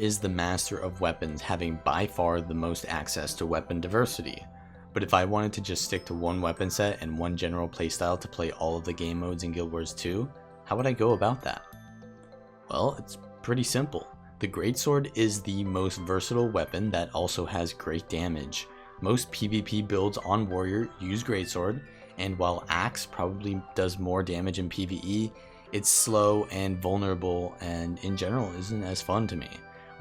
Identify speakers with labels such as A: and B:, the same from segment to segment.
A: is the master of weapons, having by far the most access to weapon diversity. But if I wanted to just stick to one weapon set and one general playstyle to play all of the game modes in Guild Wars 2, how would I go about that? Well, it's pretty simple. The Greatsword is the most versatile weapon that also has great damage. Most PvP builds on Warrior use Greatsword, and while Axe probably does more damage in PvE, it's slow and vulnerable and in general isn't as fun to me,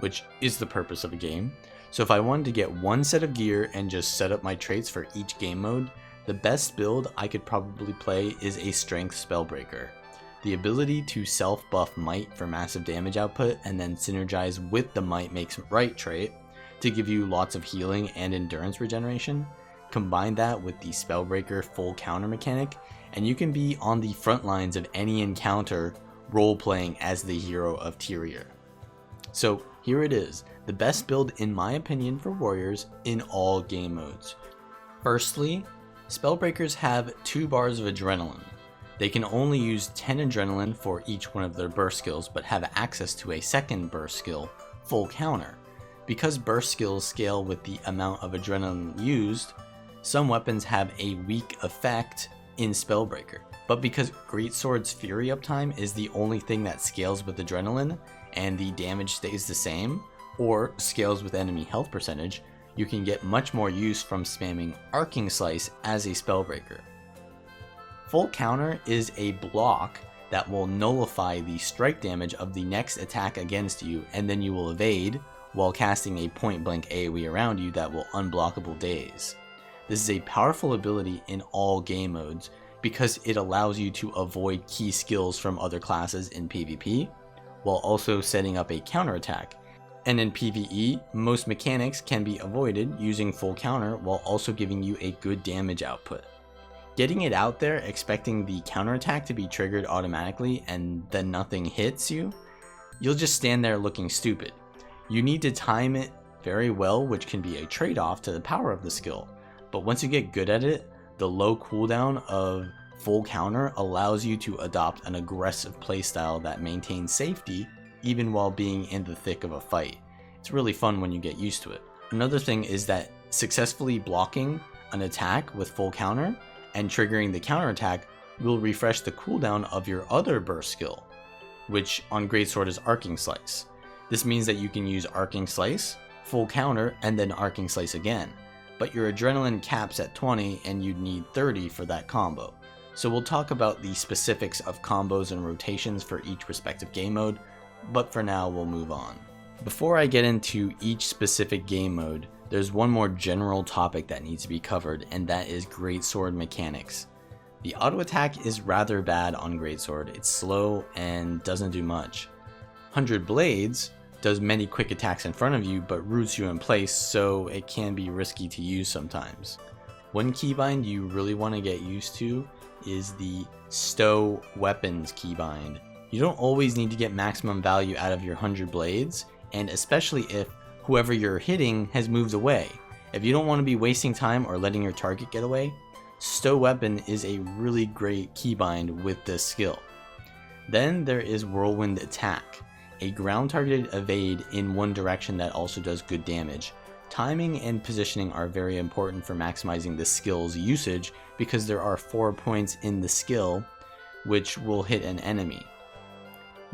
A: which is the purpose of a game. So if I wanted to get one set of gear and just set up my traits for each game mode, the best build I could probably play is a Strength Spellbreaker. The ability to self-buff Might for massive damage output and then synergize with the Might Makes Right trait to give you lots of healing and endurance regeneration. Combine that with the Spellbreaker full counter mechanic, and you can be on the front lines of any encounter role-playing as the hero of Tyrier. So here it is, the best build in my opinion for warriors in all game modes. Firstly, Spellbreakers have 2 bars of adrenaline. They can only use 10 adrenaline for each one of their burst skills, but have access to a second burst skill, full counter. Because burst skills scale with the amount of adrenaline used, some weapons have a weak effect in Spellbreaker. But because Greatsword's Fury uptime is the only thing that scales with adrenaline, and the damage stays the same, or scales with enemy health percentage, you can get much more use from spamming Arcing Slice as a Spellbreaker. Full counter is a block that will nullify the strike damage of the next attack against you, and then you will evade while casting a point blank AoE around you that will unblockable daze. This is a powerful ability in all game modes because it allows you to avoid key skills from other classes in PvP, while also setting up a counterattack. And in PvE, most mechanics can be avoided using full counter while also giving you a good damage output. Getting it out there expecting the counterattack to be triggered automatically and then nothing hits you, you'll just stand there looking stupid. You need to time it very well, which can be a trade-off to the power of the skill. But once you get good at it, the low cooldown of full counter allows you to adopt an aggressive playstyle that maintains safety even while being in the thick of a fight. It's really fun when you get used to it. Another thing is that successfully blocking an attack with full counter and triggering the counterattack will refresh the cooldown of your other burst skill, which on Greatsword is Arcing Slice. This means that you can use Arcing Slice, full counter, and then Arcing Slice again. But your adrenaline caps at 20 and you'd need 30 for that combo. So we'll talk about the specifics of combos and rotations for each respective game mode, but for now we'll move on. Before I get into each specific game mode, there's one more general topic that needs to be covered, and that is Greatsword Mechanics. The auto attack is rather bad on Greatsword. It's slow and doesn't do much. 100 Blades does many quick attacks in front of you but roots you in place, so it can be risky to use sometimes. One keybind you really want to get used to is the Stow Weapons keybind. You don't always need to get maximum value out of your 100 Blades, and especially if whoever you're hitting has moved away. If you don't want to be wasting time or letting your target get away, Stow Weapon is a really great keybind with this skill. Then there is Whirlwind Attack, a ground targeted evade in one direction that also does good damage. Timing and positioning are very important for maximizing the skill's usage because there are 4 points in the skill which will hit an enemy.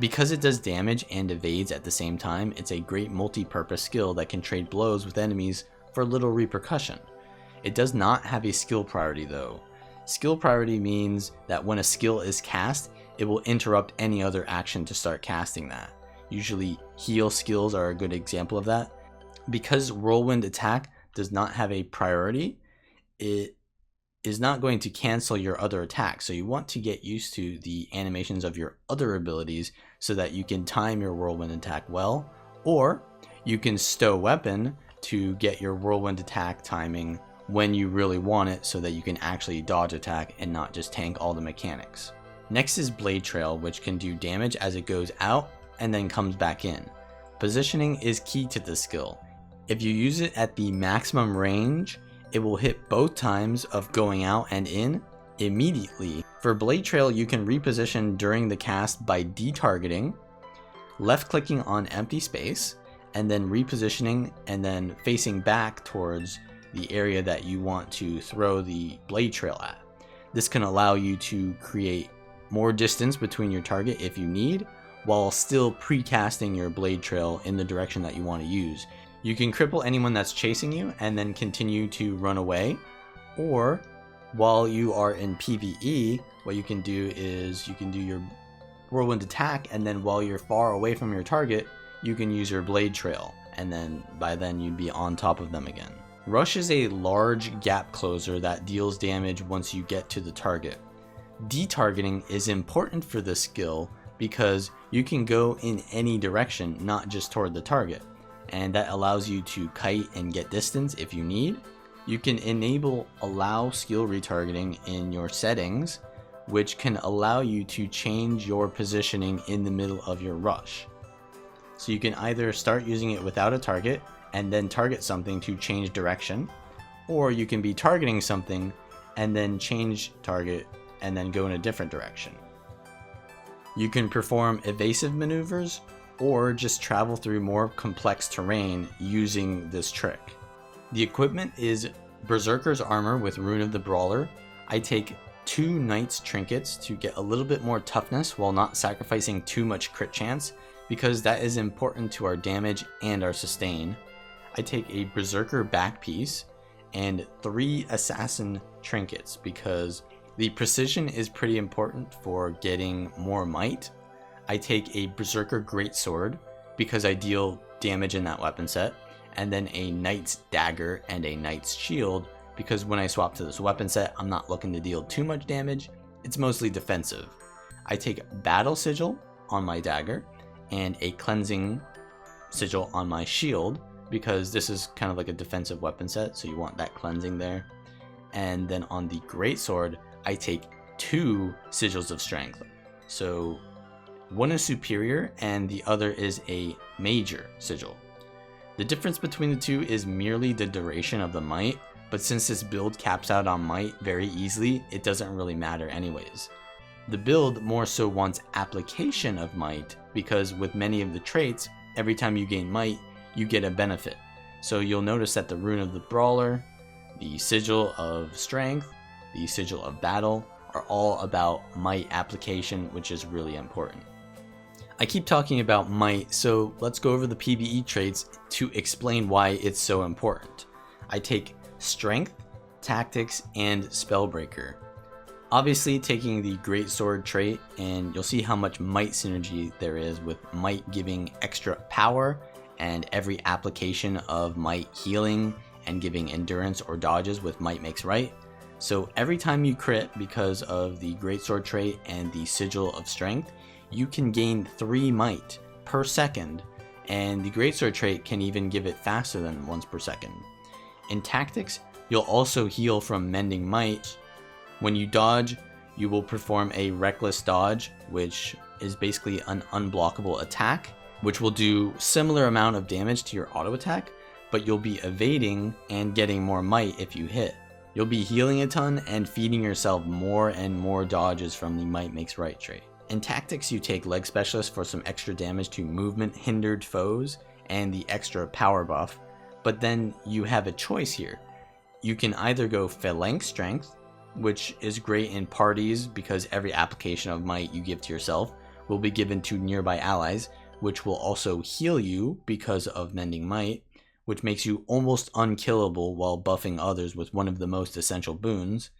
A: Because it does damage and evades at the same time, it's a great multi-purpose skill that can trade blows with enemies for little repercussion. It does not have a skill priority though. Skill priority means that when a skill is cast, it will interrupt any other action to start casting that. Usually heal skills are a good example of that. Because Whirlwind Attack does not have a priority, it is not going to cancel your other attacks. So you want to get used to the animations of your other abilities so that you can time your Whirlwind Attack well, or you can Stow Weapon to get your Whirlwind Attack timing when you really want it so that you can actually dodge attack and not just tank all the mechanics. Next is Blade Trail, which can do damage as it goes out and then comes back in. Positioning is key to this skill. If you use it at the maximum range, it will hit both times of going out and in immediately. For Blade Trail, you can reposition during the cast by detargeting, left clicking on empty space, and then repositioning and then facing back towards the area that you want to throw the blade trail at. This can allow you to create more distance between your target if you need, while still precasting your blade trail in the direction that you want to use. You can cripple anyone that's chasing you and then continue to run away, or while you are in PvE, what you can do is you can do your whirlwind attack, and then while you're far away from your target, you can use your blade trail, and then by then you'd be on top of them again. Rush is a large gap closer that deals damage once you get to the target. Detargeting is important for this skill because you can go in any direction, not just toward the target, and that allows you to kite and get distance if you need. You can enable allow skill retargeting in your settings, which can allow you to change your positioning in the middle of your rush. So you can either start using it without a target and then target something to change direction, or you can be targeting something and then change target and then go in a different direction. You can perform evasive maneuvers or just travel through more complex terrain using this trick. The equipment is Berserker's armor with Rune of the Brawler. I take 2 Knight's Trinkets to get a little bit more toughness while not sacrificing too much crit chance, because that is important to our damage and our sustain. I take a Berserker Backpiece and 3 Assassin Trinkets because the precision is pretty important for getting more might. I take a Berserker Greatsword because I deal damage in that weapon set, and then a Knight's Dagger and a Knight's Shield because when I swap to this weapon set, I'm not looking to deal too much damage, it's mostly defensive. I take Battle Sigil on my Dagger and a Cleansing Sigil on my Shield because this is kind of like a defensive weapon set, so you want that cleansing there. And then on the Greatsword, I take 2 Sigils of Strength. So one is superior and the other is a major sigil. The difference between the two is merely the duration of the might, but since this build caps out on might very easily, it doesn't really matter anyways. The build more so wants application of might because with many of the traits, every time you gain might, you get a benefit. So you'll notice that the Rune of the Brawler, the Sigil of Strength, the Sigil of Battle are all about might application, which is really important. I keep talking about might, so let's go over the PvE traits to explain why it's so important. I take Strength, Tactics, and Spellbreaker. Obviously taking the Greatsword trait, and you'll see how much might synergy there is with might giving extra power and every application of might healing and giving endurance or dodges with might makes right. So every time you crit because of the Greatsword trait and the Sigil of Strength, you can gain 3 might per second, and the Greatsword trait can even give it faster than once per second. In Tactics, you'll also heal from Mending Might. When you dodge, you will perform a Reckless Dodge, which is basically an unblockable attack, which will do similar amount of damage to your auto attack, but you'll be evading and getting more might if you hit. You'll be healing a ton and feeding yourself more and more dodges from the Might Makes Right trait. In Tactics, you take Leg Specialist for some extra damage to movement hindered foes and the extra power buff, but then you have a choice here. You can either go Phalanx Strength, which is great in parties because every application of might you give to yourself will be given to nearby allies, which will also heal you because of Mending Might, which makes you almost unkillable while buffing others with one of the most essential boons.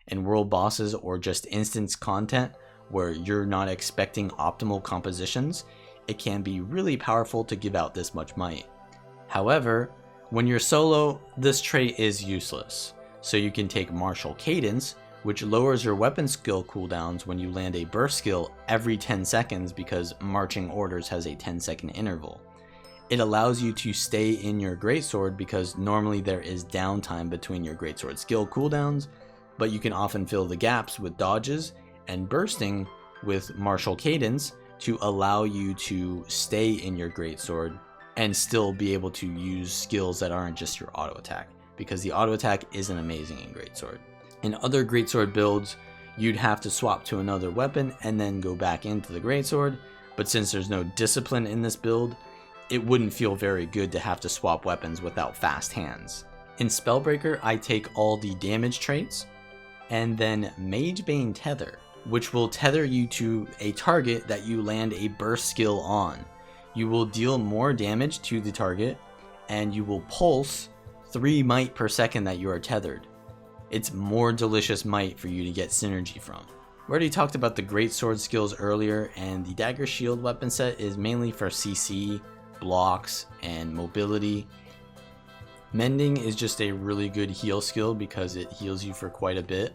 A: In world bosses or just instance content where you're not expecting optimal compositions, it can be really powerful to give out this much might. However, when you're solo, this trait is useless. So you can take Martial Cadence, which lowers your weapon skill cooldowns when you land a burst skill every 10 seconds because Marching Orders has a 10-second interval. It allows you to stay in your Greatsword because normally there is downtime between your Greatsword skill cooldowns, but you can often fill the gaps with dodges and bursting with Martial Cadence to allow you to stay in your Greatsword and still be able to use skills that aren't just your auto attack, because the auto attack isn't amazing in Greatsword. In other Greatsword builds, you'd have to swap to another weapon and then go back into the Greatsword, but since there's no discipline in this build, it wouldn't feel very good to have to swap weapons without fast hands. In Spellbreaker, I take all the damage traits, and then Magebane Tether, which will tether you to a target that you land a burst skill on. You will deal more damage to the target, and you will pulse 3 might per second that you are tethered. It's more delicious might for you to get synergy from. We already talked about the Greatsword skills earlier, and the Dagger Shield weapon set is mainly for CC, blocks, and mobility. Mending is just a really good heal skill because it heals you for quite a bit,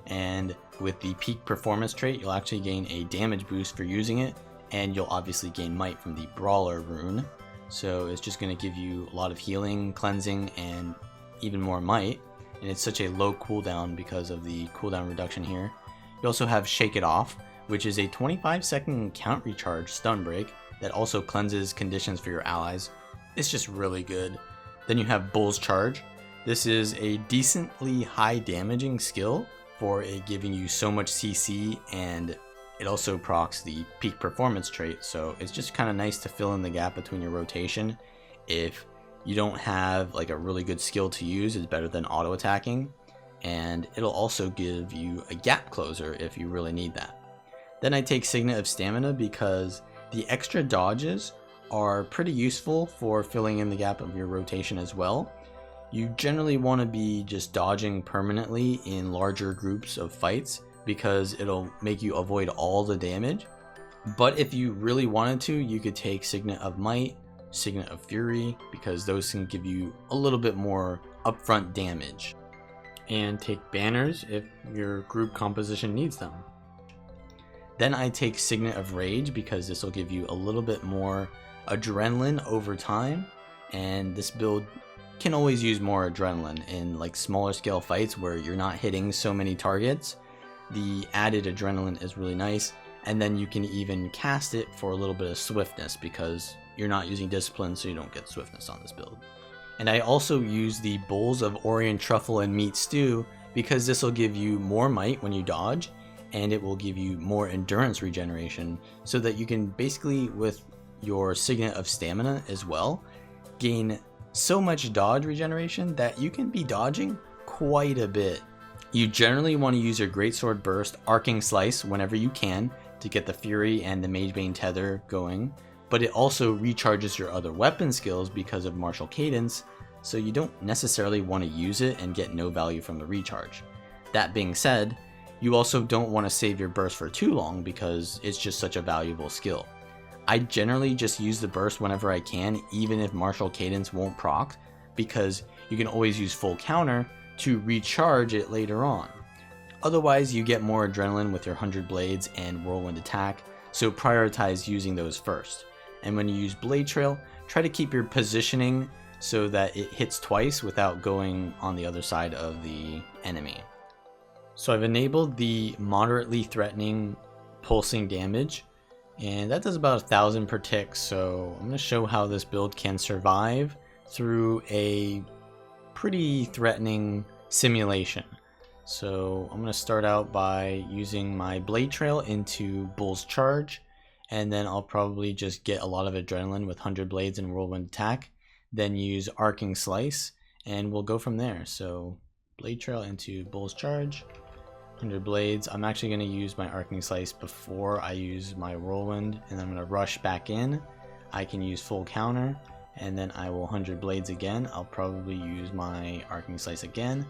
A: and with the peak performance trait you'll actually gain a damage boost for using it, and you'll obviously gain might from the Brawler rune, so it's just going to give you a lot of healing, cleansing, and even more might, and it's such a low cooldown because of the cooldown reduction here. You also have Shake It Off, which is a 25-second count recharge stun break that also cleanses conditions for your allies. It's just really good. Then you have Bull's Charge. This is a decently high damaging skill for it giving you so much CC, and it also procs the peak performance trait, so it's just kind of nice to fill in the gap between your rotation. If you don't have like a really good skill to use, it's better than auto attacking, and it'll also give you a gap closer if you really need that. Then I take Signet of Stamina because the extra dodges are pretty useful for filling in the gap of your rotation as well. You generally want to be just dodging permanently in larger groups of fights because it'll make you avoid all the damage. But if you really wanted to, you could take Signet of Might, Signet of Fury, because those can give you a little bit more upfront damage. And take Banners if your group composition needs them. Then I take Signet of Rage because this will give you a little bit more adrenaline over time, and this build can always use more adrenaline in like smaller scale fights where you're not hitting so many targets. The added adrenaline is really nice, and then you can even cast it for a little bit of swiftness because you're not using discipline, so you don't get swiftness on this build. And I also use the Bowls of Orrian Truffle and Meat Stew because this will give you more might when you dodge, and it will give you more endurance regeneration, so that you can basically, with your Signet of Stamina as well, gain so much dodge regeneration that you can be dodging quite a bit. You generally want to use your Greatsword Burst Arcing Slice whenever you can to get the Fury and the Magebane Tether going, but it also recharges your other weapon skills because of Martial Cadence, so you don't necessarily want to use it and get no value from the recharge. That being said, you also don't want to save your burst for too long because it's just such a valuable skill. I generally just use the burst whenever I can, even if Martial Cadence won't proc, because you can always use full counter to recharge it later on. Otherwise, you get more adrenaline with your 100 Blades and Whirlwind Attack, so prioritize using those first. And when you use Blade Trail, try to keep your positioning so that it hits twice without going on the other side of the enemy. So I've enabled the moderately threatening pulsing damage, and that does about 1,000 per tick, so I'm going to show how this build can survive through a pretty threatening simulation. So I'm going to start out by using my Blade Trail into Bull's Charge, and then I'll probably just get a lot of adrenaline with 100 Blades and Whirlwind Attack, then use Arcing Slice, and we'll go from there. So Blade Trail into Bull's Charge, 100 Blades. I'm actually going to use my Arcing Slice before I use my Whirlwind, and I'm going to rush back in. I can use full counter, and then I will 100 Blades again. I'll probably use my Arcing Slice again.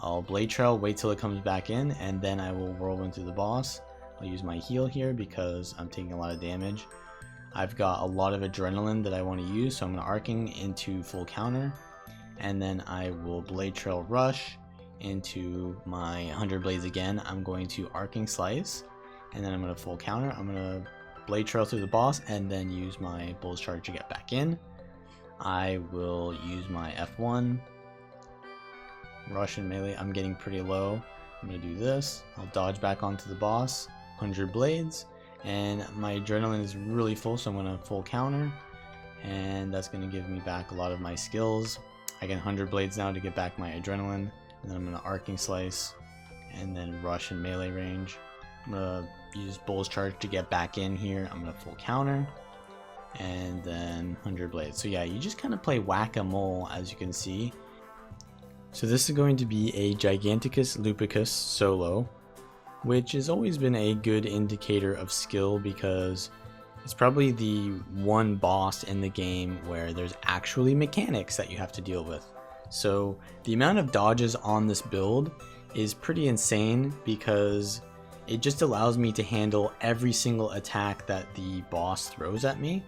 A: I'll Blade Trail, wait till it comes back in, and then I will Whirlwind through the boss. I'll use my heal here because I'm taking a lot of damage. I've got a lot of adrenaline that I want to use, so I'm going to Arcing into full counter, and then I will Blade Trail rush into my 100 Blades again. I'm going to Arcing Slice, and then I'm going to full counter. I'm going to Blade Trail through the boss, and then use my Bull's Charge to get back in. I will use my F1, rush and melee. I'm getting pretty low. I'm going to do this. I'll dodge back onto the boss, 100 Blades, and my adrenaline is really full, so I'm going to full counter, and that's going to give me back a lot of my skills. I get 100 Blades now to get back my adrenaline, and then I'm going to Arcing Slice, and then rush and melee range. I'm going to use Bull's Charge to get back in here. I'm going to full counter, and then 100 blades. So yeah, you just kind of play whack-a-mole, as you can see. So this is going to be a Giganticus Lupicus Solo, which has always been a good indicator of skill because it's probably the one boss in the game where there's actually mechanics that you have to deal with. So the amount of dodges on this build is pretty insane because it just allows me to handle every single attack that the boss throws at me.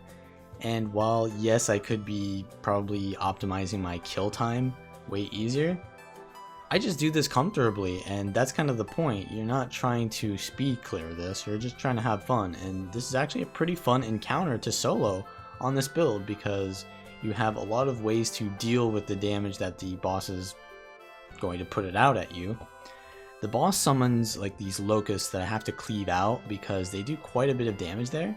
A: And while yes, I could be probably optimizing my kill time way easier, I just do this comfortably, and that's kind of the point. You're not trying to speed clear this, you're just trying to have fun, and this is actually a pretty fun encounter to solo on this build because you have a lot of ways to deal with the damage that the boss is going to put it out at you. The boss summons like these locusts that I have to cleave out because they do quite a bit of damage there,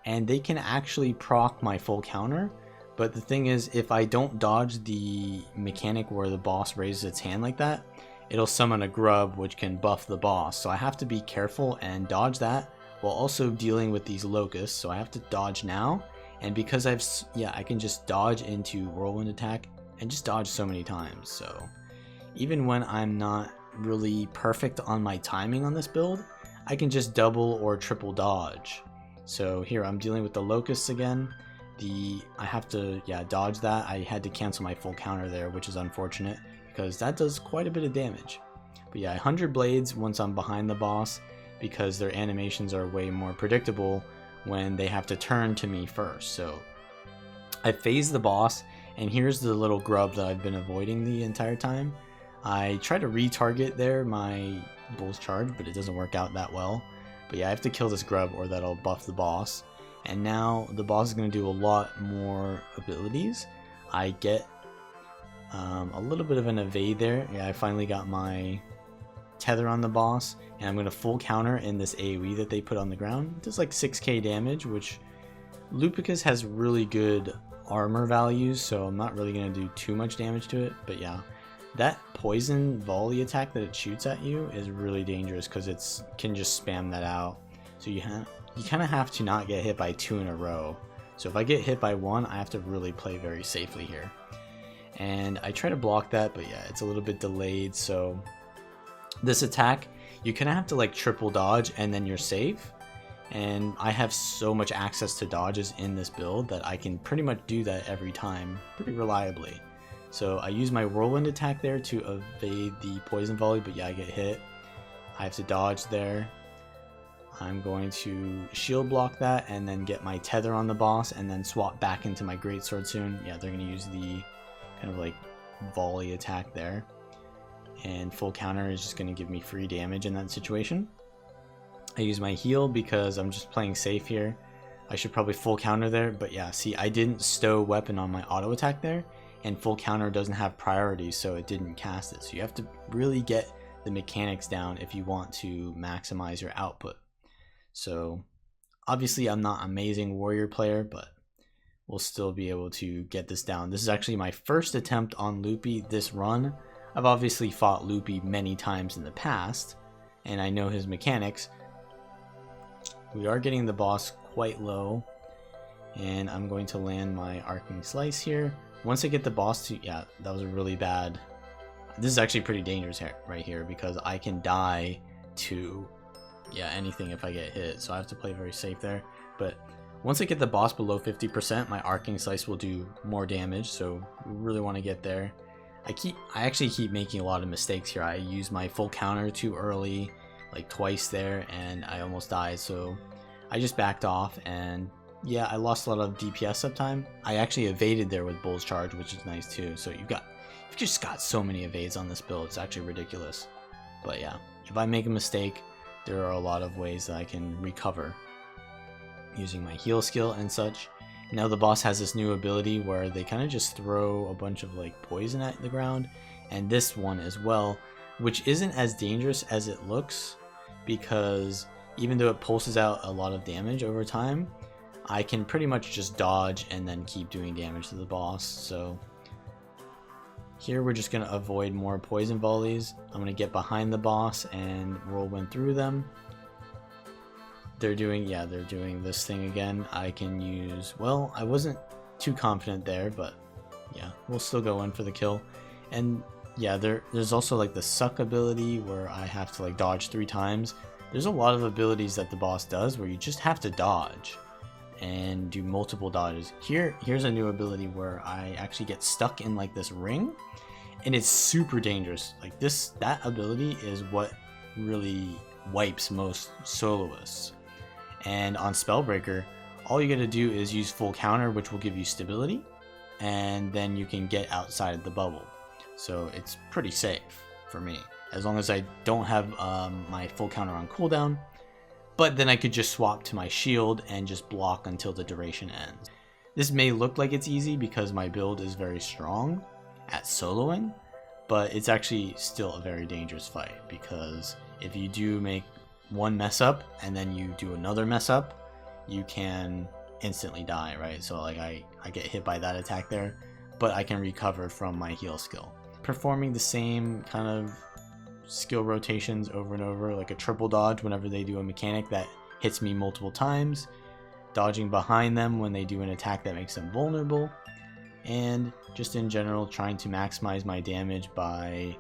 A: and they can actually proc my full counter. But the thing is, if I don't dodge the mechanic where the boss raises its hand like that, it'll summon a grub which can buff the boss. So I have to be careful and dodge that while also dealing with these locusts. So I have to dodge now, and because I can just dodge into whirlwind attack and just dodge so many times. So even when I'm not really perfect on my timing on this build, I can just double or triple dodge. So here I'm dealing with the locusts again. I have to dodge that. I had to cancel my full counter there, which is unfortunate because that does quite a bit of damage. But yeah, 100 blades once I'm behind the boss because their animations are way more predictable when they have to turn to me first. So I phase the boss, and here's the little grub that I've been avoiding the entire time. I try to retarget there my bull's charge, but it doesn't work out that well. But yeah, I have to kill this grub or that'll buff the boss. And now the boss is going to do a lot more abilities. I get a little bit of an evade there. Yeah, I finally got my tether on the boss, and I'm going to full counter in this AoE that they put on the ground. It does like 6k damage, which Lupicus has really good armor values, so I'm not really going to do too much damage to it. But yeah, that poison volley attack that it shoots at you is really dangerous because it can just spam that out. So you kind of have to not get hit by 2 in a row. So if I get hit by 1, I have to really play very safely here. And I try to block that, but yeah, it's a little bit delayed. So this attack, you kind of have to like triple dodge and then you're safe. And I have so much access to dodges in this build that I can pretty much do that every time pretty reliably. So I use my whirlwind attack there to evade the poison volley, but yeah, I get hit. I have to dodge there. I'm going to shield block that and then get my tether on the boss and then swap back into my greatsword soon. Yeah, they're going to use the kind of like volley attack there. And full counter is just going to give me free damage in that situation. I use my heal because I'm just playing safe here. I should probably full counter there, but yeah, see, I didn't stow weapon on my auto attack there, and full counter doesn't have priority, so it didn't cast it. So you have to really get the mechanics down if you want to maximize your output. So obviously I'm not an amazing warrior player, but we'll still be able to get this down. This is actually my first attempt on Loopy this run. I've obviously fought Loopy many times in the past, and I know his mechanics. We are getting the boss quite low, and I'm going to land my arcing slice here. Once I get the boss to, yeah, that was a really bad. This is actually pretty dangerous here, right here, because I can die to, yeah, anything if I get hit. So I have to play very safe there. But once I get the boss below 50%, my arcing slice will do more damage. So we really want to get there. I actually keep making a lot of mistakes here. I use my full counter too early, like twice there, and I almost died. So I just backed off, and yeah, I lost a lot of DPS uptime. I actually evaded there with Bull's Charge, which is nice too. So you've just got so many evades on this build. It's actually ridiculous. But yeah, if I make a mistake, there are a lot of ways that I can recover using my heal skill and such. Now the boss has this new ability where they kind of just throw a bunch of like poison at the ground, and this one as well, which isn't as dangerous as it looks, because even though it pulses out a lot of damage over time, I can pretty much just dodge and then keep doing damage to the boss. So here we're just going to avoid more poison volleys. I'm going to get behind the boss and whirlwind through them. they're doing this thing again. I can use, well, I wasn't too confident there, but yeah, we'll still go in for the kill. And yeah, there's also like the suck ability where I have to like dodge 3 times. There's a lot of abilities that the boss does where you just have to dodge and do multiple dodges. Here's a new ability where I actually get stuck in like this ring, and it's super dangerous. Like that ability is what really wipes most soloists. And on Spellbreaker, all you gotta do is use full counter, which will give you stability, and then you can get outside of the bubble. So it's pretty safe for me, as long as I don't have my full counter on cooldown. But then I could just swap to my shield and just block until the duration ends. This may look like it's easy because my build is very strong at soloing, but it's actually still a very dangerous fight, because if you do make one mess up and then you do another mess up, you can instantly die, right? So like I get hit by that attack there, but I can recover from my heal skill. Performing the same kind of skill rotations over and over, like a triple dodge whenever they do a mechanic that hits me multiple times, dodging behind them when they do an attack that makes them vulnerable, and just in general trying to maximize my damage by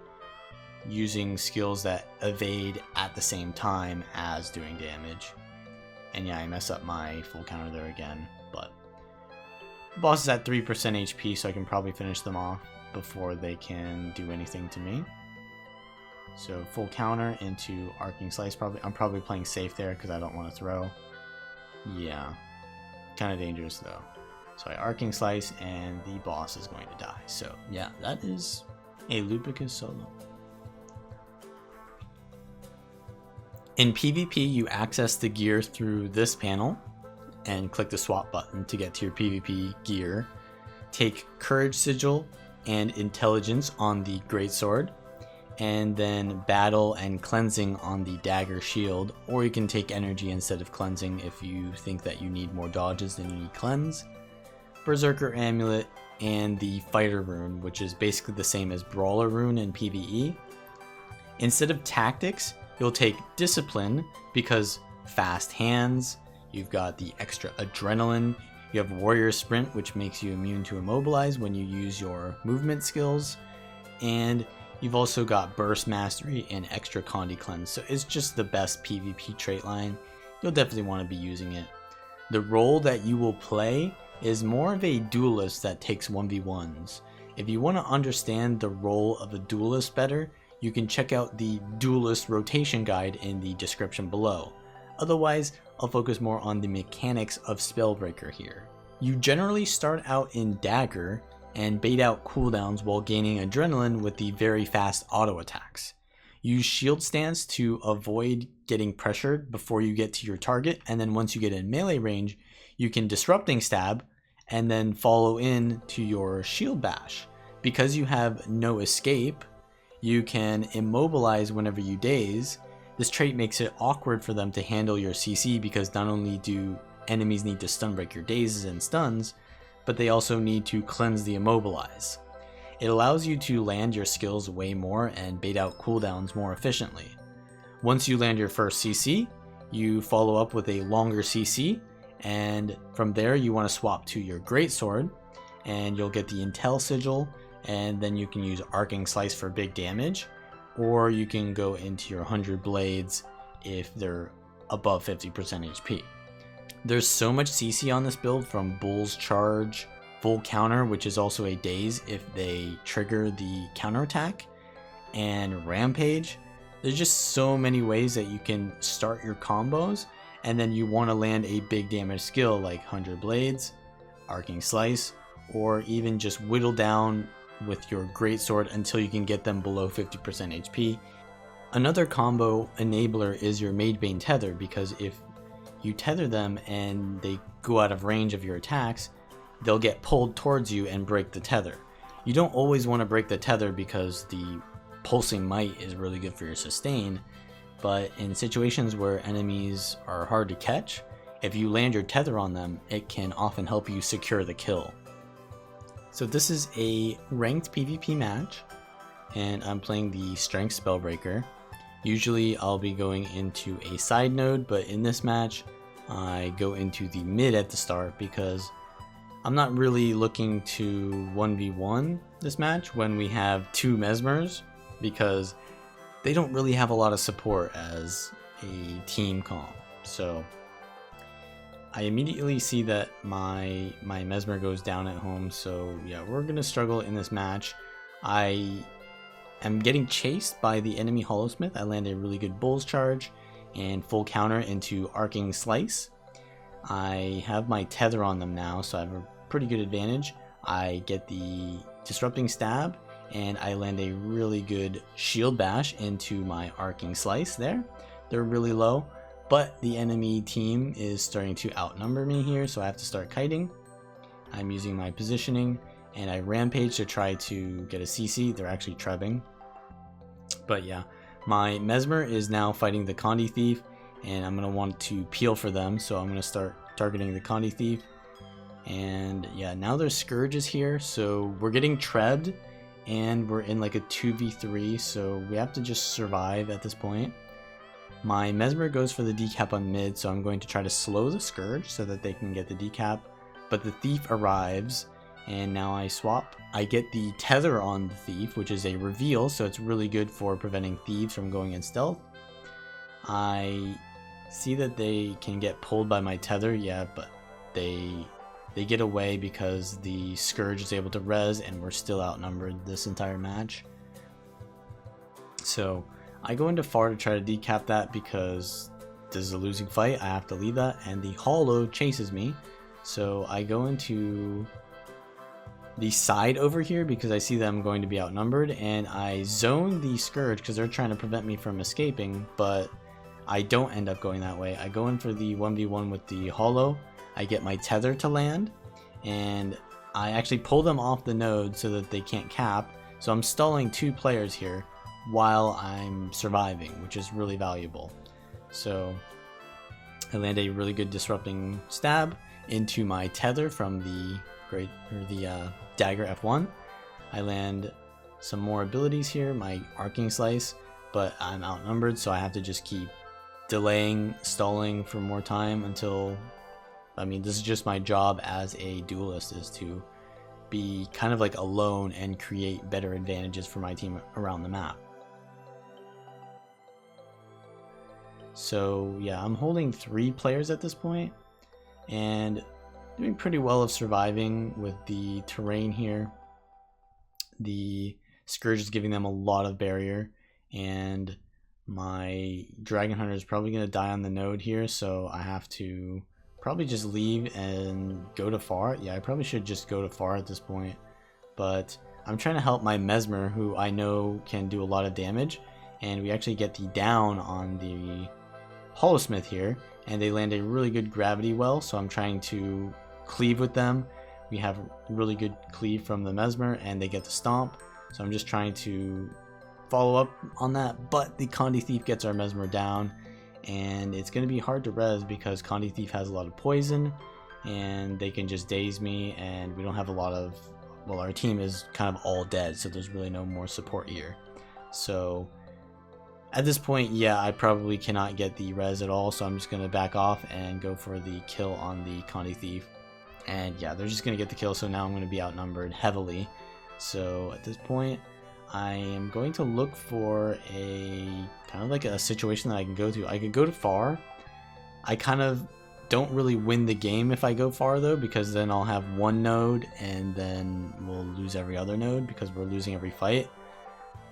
A: using skills that evade at the same time as doing damage. And yeah, I mess up my full counter there again, but the boss is at 3% HP, so I can probably finish them off before they can do anything to me. So full counter into Arcing Slice. I'm probably playing safe there because I don't want to throw. Yeah, kind of dangerous though. So I Arcing Slice and the boss is going to die. So yeah, that is a Lupicus Solo. In PvP, you access the gear through this panel and click the swap button to get to your PvP gear. Take Courage Sigil and Intelligence on the Greatsword, and then Battle and Cleansing on the Dagger shield, or you can take Energy instead of Cleansing if you think that you need more dodges than you need Cleanse. Berserker Amulet and the Fighter Rune, which is basically the same as Brawler Rune in PvE. Instead of Tactics, you'll take Discipline because fast hands, you've got the extra Adrenaline, you have Warrior Sprint, which makes you immune to Immobilize when you use your movement skills, and you've also got Burst Mastery and extra Condi Cleanse, so it's just the best PvP trait line. You'll definitely want to be using it. The role that you will play is more of a duelist that takes 1v1s. If you want to understand the role of a duelist better, you can check out the duelist rotation guide in the description below. Otherwise, I'll focus more on the mechanics of Spellbreaker here. You generally start out in Dagger and bait out cooldowns while gaining adrenaline with the very fast auto attacks. Use shield stance to avoid getting pressured before you get to your target, and then once you get in melee range, you can disrupting stab and then follow in to your shield bash. Because you have no escape, you can immobilize whenever you daze. This trait makes it awkward for them to handle your CC because not only do enemies need to stun break your dazes and stuns, but they also need to cleanse the immobilize. It allows you to land your skills way more and bait out cooldowns more efficiently. Once you land your first CC, you follow up with a longer CC, and from there you want to swap to your Greatsword, and you'll get the Intel Sigil, and then you can use Arcing Slice for big damage, or you can go into your 100 Blades if they're above 50% HP. There's so much CC on this build, from Bull's Charge, Full Counter, which is also a daze if they trigger the counterattack, and Rampage. There's just so many ways that you can start your combos, and then you want to land a big damage skill like 100 Blades, Arcing Slice, or even just whittle down with your Greatsword until you can get them below 50% HP. Another combo enabler is your Maidbane Tether, because if you tether them and they go out of range of your attacks, they'll get pulled towards you and break the tether. You don't always want to break the tether because the pulsing might is really good for your sustain, but in situations where enemies are hard to catch, if you land your tether on them, it can often help you secure the kill. So this is a ranked PvP match, and I'm playing the Strength Spellbreaker. Usually I'll be going into a side node, but in this match I go into the mid at the start because I'm not really looking to 1v1 this match when we have 2 Mesmers, because they don't really have a lot of support as a team comp. So I immediately see that my Mesmer goes down at home, so yeah, we're gonna struggle in this match. I am getting chased by the enemy Hollowsmith. I land a really good Bull's Charge and full counter into Arcing Slice. I have my tether on them now, so I have a pretty good advantage. I get the Disrupting Stab, and I land a really good Shield Bash into my Arcing Slice there. They're really low, but the enemy team is starting to outnumber me here, so I have to start kiting. I'm using my positioning, and I Rampage to try to get a CC. They're actually trebbing. But yeah, my Mesmer is now fighting the Condi Thief, and I'm going to want to peel for them, so I'm going to start targeting the Condi Thief. And yeah, now there's Scourges here, so we're getting trebbed, and we're in like a 2v3, so we have to just survive at this point. My Mesmer goes for the decap on mid, so I'm going to try to slow the Scourge so that they can get the decap, but the Thief arrives, and now I swap. I get the tether on the Thief, which is a reveal, so it's really good for preventing thieves from going in stealth. I see that they can get pulled by my tether, yeah, but they get away because the Scourge is able to res, and we're still outnumbered this entire match. So I go into far to try to decap that because this is a losing fight. I have to leave that, and the Hollow chases me. So I go into the side over here because I see that I'm going to be outnumbered, and I zone the Scourge because they're trying to prevent me from escaping, but I don't end up going that way. I go in for the 1v1 with the Hollow. I get my tether to land, and I actually pull them off the node so that they can't cap. So I'm stalling 2 players here while I'm surviving, which is really valuable. So I land a really good Disrupting Stab into my tether from the Dagger F1. I land some more abilities here, my Arcing Slice, but I'm outnumbered, so I have to just keep delaying, stalling for more time until, I mean, this is just my job as a duelist, is to be kind of like alone and create better advantages for my team around the map. So yeah, I'm holding 3 players at this point and doing pretty well of surviving with the terrain here. The Scourge is giving them a lot of barrier, and my Dragon Hunter is probably going to die on the node here, so I have to probably just leave and go to far. Yeah, I probably should just go to far at this point, but I'm trying to help my Mesmer, who I know can do a lot of damage, and we actually get the down on the Hollowsmith here, and they land a really good gravity well, so I'm trying to cleave with them. We have really good cleave from the Mesmer, and they get the stomp, so I'm just trying to follow up on that, but the Condi Thief gets our Mesmer down, and it's going to be hard to res because Condi Thief has a lot of poison, and they can just daze me, and we don't have a lot of, well, our team is kind of all dead, so there's really no more support here. So at this point, yeah, I probably cannot get the res at all, so I'm just going to back off and go for the kill on the Condi Thief. And yeah, they're just going to get the kill, so now I'm going to be outnumbered heavily. So at this point, I am going to look for a kind of like a situation that I can go to. I could go to far. I kind of don't really win the game if I go far though, because then I'll have 1 node and then we'll lose every other node because we're losing every fight.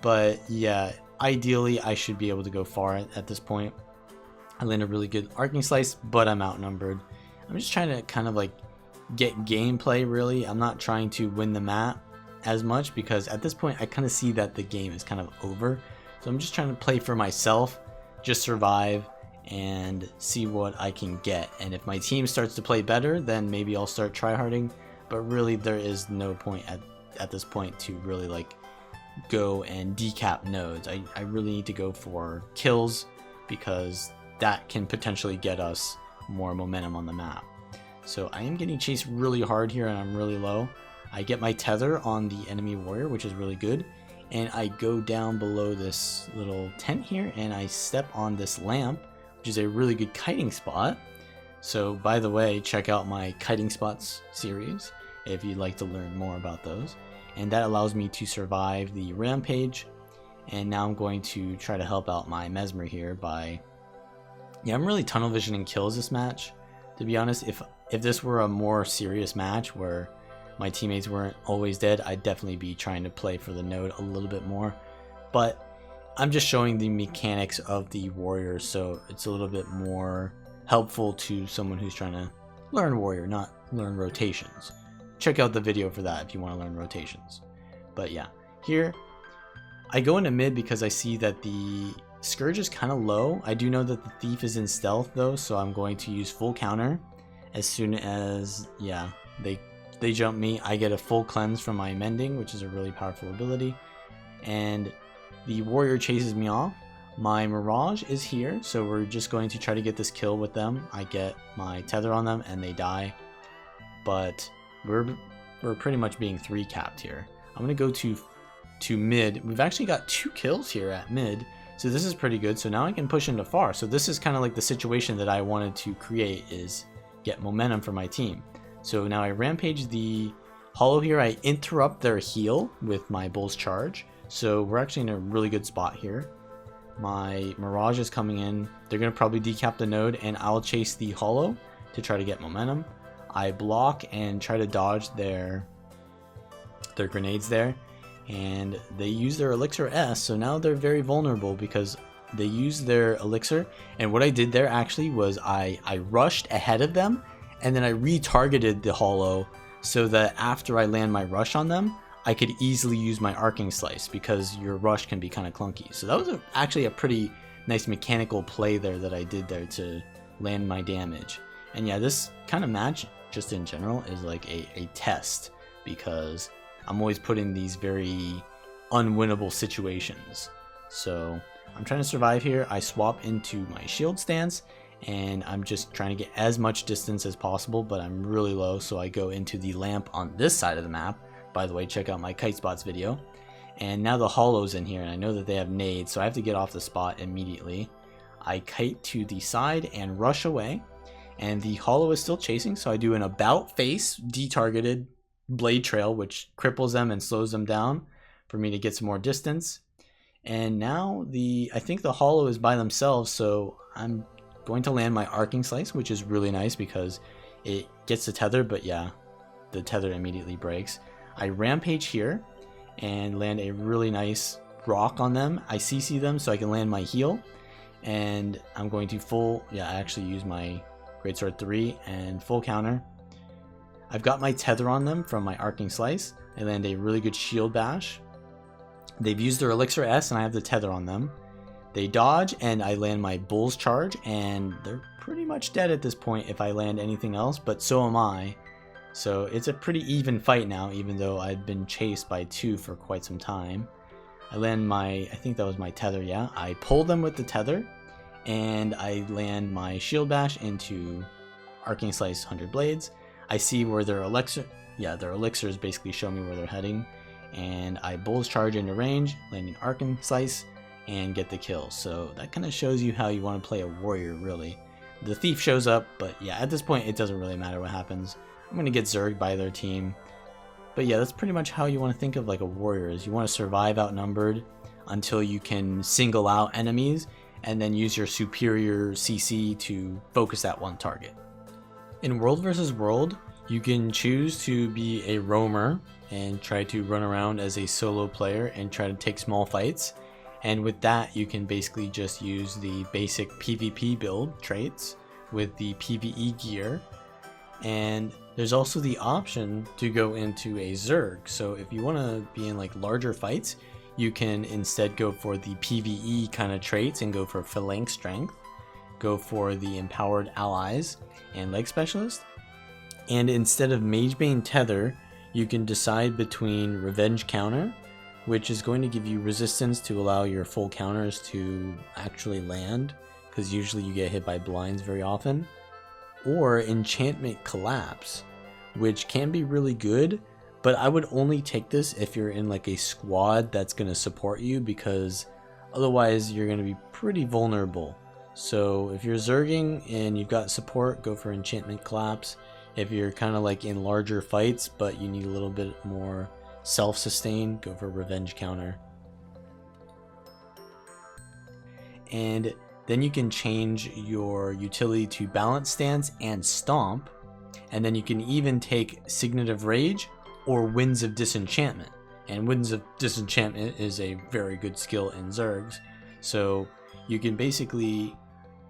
A: But yeah, ideally I should be able to go far at this point. I land a really good Arcing Slice, but I'm outnumbered. I'm just trying to kind of like get gameplay really. I'm not trying to win the map as much because at this point I kind of see that the game is kind of over. So I'm just trying to play for myself, just survive and see what I can get. And if my team starts to play better, then maybe I'll start tryharding. But really there is no point at this point to really like go and decap nodes. I really need to go for kills because that can potentially get us more momentum on the map. So I am getting chased really hard here and I'm really low. I get my tether on the enemy warrior, which is really good, and I go down below this little tent here and I step on this lamp, which is a really good kiting spot. So by the way, check out my kiting spots series if you'd like to learn more about those. And that allows me to survive the rampage. And now I'm going to try to help out my Mesmer here by... Yeah, I'm really tunnel visioning kills this match. To be honest, if this were a more serious match where my teammates weren't always dead, I'd definitely be trying to play for the node a little bit more. But I'm just showing the mechanics of the warrior, so it's a little bit more helpful to someone who's trying to learn warrior, not learn rotations. Check out the video for that if you want to learn rotations. But yeah, here I go into mid because I see that the Scourge is kind of low. I do know that the Thief is in stealth though, so I'm going to use full counter as soon as, yeah, they jump me. I get a full cleanse from my Mending, which is a really powerful ability, and the warrior chases me off. My Mirage is here, so we're just going to try to get this kill with them. I get my tether on them and they die, but we're pretty much being 3 capped here. I'm gonna go to mid. We've actually got 2 kills here at mid, so this is pretty good. So now I can push into far. So this is kind of like the situation that I wanted to create, is get momentum for my team. So now I rampage the hollow here. I interrupt their heal with my Bull's Charge. So we're actually in a really good spot here. My Mirage is coming in. They're going to probably decap the node, and I'll chase the hollow to try to get momentum. I block and try to dodge their grenades there, and they use their Elixir S, so now they're very vulnerable because they use their Elixir. And what I did there actually was I rushed ahead of them, and then I retargeted the hollow so that after I land my rush on them, I could easily use my Arcing Slice, because your rush can be kind of clunky. So that was actually a pretty nice mechanical play there that I did there to land my damage. And yeah, this kind of match, just in general, is like a test, because I'm always put in these very unwinnable situations. So I'm trying to survive here. I swap into my shield stance, and I'm just trying to get as much distance as possible, but I'm really low, so I go into the lamp on this side of the map. By the way, check out my kite spots video. And now the hollow's in here, and I know that they have nades, so I have to get off the spot immediately. I kite to the side and rush away, and the hollow is still chasing, so I do an about face detargeted blade trail, which cripples them and slows them down for me to get some more distance. And now I think the hollow is by themselves, so I'm going to land my Arcing Slice, which is really nice because it gets the tether, but yeah, the tether immediately breaks. I rampage here and land a really nice rock on them. I CC them so I can land my heal, and I'm going to I actually use my Greatsword 3 and full counter. I've got my tether on them from my Arcing Slice. I land a really good shield bash. They've used their Elixir S and I have the tether on them. They dodge and I land my Bull's Charge, and they're pretty much dead at this point if I land anything else, but so am I. So it's a pretty even fight now, even though I've been chased by 2 for quite some time. I land I think that was my tether, yeah. I pull them with the tether, and I land my shield bash into Arcing Slice 100 Blades. I see where their elixirs basically show me where they're heading, and I Bull's Charge into range, landing Arcing Slice, and get the kill. So that kind of shows you how you want to play a warrior, really. The Thief shows up, but yeah, at this point it doesn't really matter what happens. I'm going to get zerged by their team. But yeah, that's pretty much how you want to think of like a warrior, is you want to survive outnumbered until you can single out enemies, and then use your superior CC to focus that one target. In World vs. World, you can choose to be a roamer and try to run around as a solo player and try to take small fights. And with that, you can basically just use the basic PvP build traits with the PvE gear. And there's also the option to go into a Zerg. So if you want to be in like larger fights, you can instead go for the PvE kind of traits and go for Phalanx Strength, go for the Empowered Allies and Leg Specialist. And instead of Magebane Tether, you can decide between Revenge Counter, which is going to give you resistance to allow your full counters to actually land, because usually you get hit by blinds very often, or Enchantment Collapse, which can be really good, but I would only take this if you're in like a squad that's going to support you, because otherwise you're going to be pretty vulnerable So if you're zerging and you've got support, go for Enchantment Collapse. If you're kind of like in larger fights but you need a little bit more self-sustain, go for Revenge Counter. And then you can change your utility to Balance Stance and Stomp, and then you can even take Signet of Rage or Winds of Disenchantment. And Winds of Disenchantment is a very good skill in Zergs, so you can basically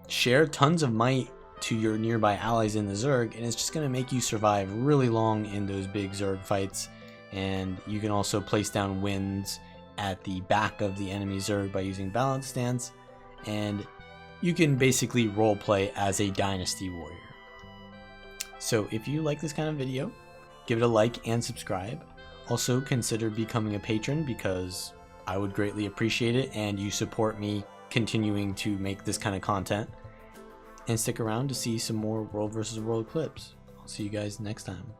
A: share tons of might to your nearby allies in the Zerg, and it's just going to make you survive really long in those big Zerg fights. And you can also place down winds at the back of the enemy Zerg by using Balance Stance, and you can basically roleplay as a Dynasty Warrior. So if you like this kind of video, give it a like and subscribe. Also consider becoming a patron, because I would greatly appreciate it, and you support me continuing to make this kind of content. And stick around to see some more World vs. World clips. I'll see you guys next time.